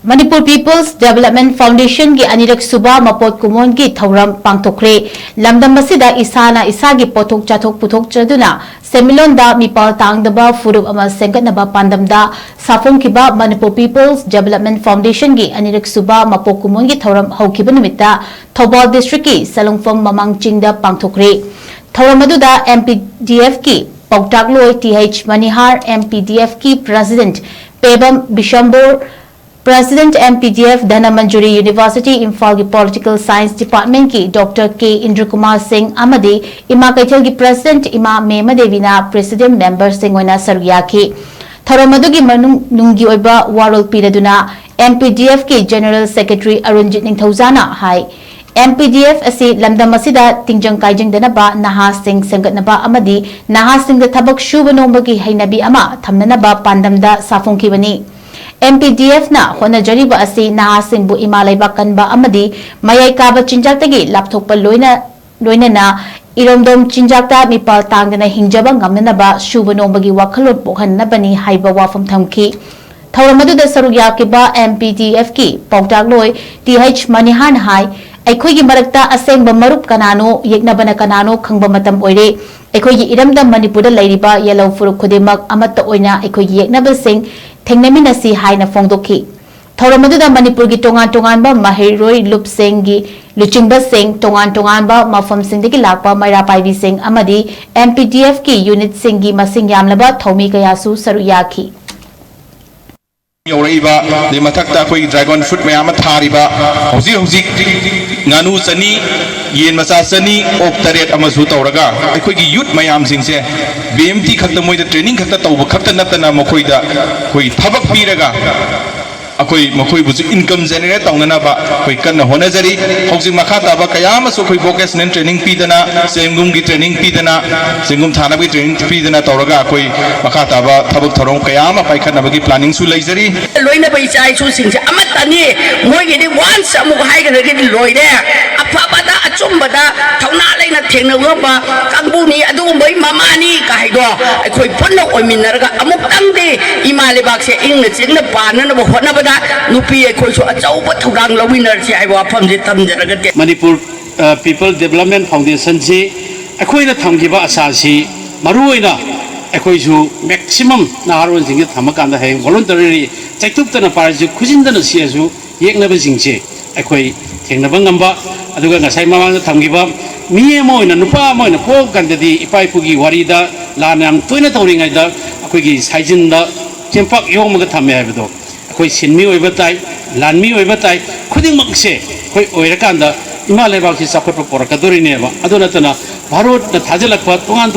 Manipur People's Development Foundation gi Anirak Suba Mapok gi Thouram Pang-Thok Khre lamdam masida isana isagi pothok chathok puthok chaduna semilonda mipal tangdaba furup ama sengatnaba pandamda safong kiba Manipur People's Development Foundation gi Anirak Suba Mapok gi Thouram haukiba numita Thobal District ki Salongfam Mamang Chingda Pang-Thok Khre Thouram aduda MPDF ki Pauktakloi TH Manihar MPDF ki President Pebam Bishambor President MPDF Dhana Manjuri University Imphal ki Political Science Department ki Dr. K. Indrakumar Singh Amadi Ima Kaithal ki President Ima Mema Devina President Member Singh Oina Sarugya ki Thouram adugi nungi oiba warol piraduna MPDF ki General Secretary Arunjit Ningthaujana hai MPDF asi lamdam asida tingjang kaijang danaba naha sing sangatnaba amadi naha sing da thabak shuba nombagi hainabi ama thamnanaba pandamda safongki bani MPDF na hona jariba asi naha singbu imalaiba kanba amadi mayai kaba chinjaktagi lapthokpa loina na iromdom chinjakta mipal tangdana hingjaba ngamnanaba shuba nombagi wakhalot pokhanabani haiba wafam thamki Thouram aduda sarugya kiba MPDF ki Pauktakloi TH Manihan hai Aikhoigi marakta asengba marup kanano yeknabana kanano khangba matam oire aikhoigi iramda Manipurda lairiba yellow furuk khudimak amatta oina aikhoigi yeknaba sing thengnaminasi haina fongdokhi Thouram aduda Manipur gi tongan ba mahiroi lup sing gi luchingba sing tongan ba mafam sing degi lakpa maira paibi sing amadi MPDF ki unit sing gi masing yamlaba thomi kayasu saruyakhi Yoraiba, the Matakta, dragon fruit mayama tariba, Hosi, Nanu Sani, Yen Masasani, Optaret Amazutoraga, a quick youth mayam sings here. BMT Katamoy, the training Katatoba, Captain Natana Mokoida, Hui Tabak Piraga. Akoi Makoi was income generator on anaba, Hoikana Honazari, Housing Makata, Bakayama, so we focus on training Pidana, Sengungi training Pidana, Sengum Tanabi training Pidana Toraga, Makata, Tabak Toron Kayama, Paikanabagi planning Sulazari. Loina by Chai Susing, Amatani, Moy once some higher again Loida, a Pabada, a Chumbada, Taunalina Tenova, Kambuni, Adumboy, Mamani, Kaido, I could put no Minaraga, Amokande, Imalibak, English in the Panan of Honaba. Manipur People Development Foundation si akoina thamgiba asasi maruina akoisu maximum naharon singi thamakanda hai voluntary chaituptana paraju khujindana siasu yeknaba singche akoi thengnaba ngamba aduga ngasai mamang thamgiba mi moina nupa moina po gandadi ipai pugi warida lanam toina tawringai da akoigi saijinda chempak yongmaga thamme haibado Koi sinmi oibatai, lanmi oibatai, kuding makse, koi oirakanda, imalai baksi sakot porakadori neba, adonatana, Bharut na tajalakpa tungan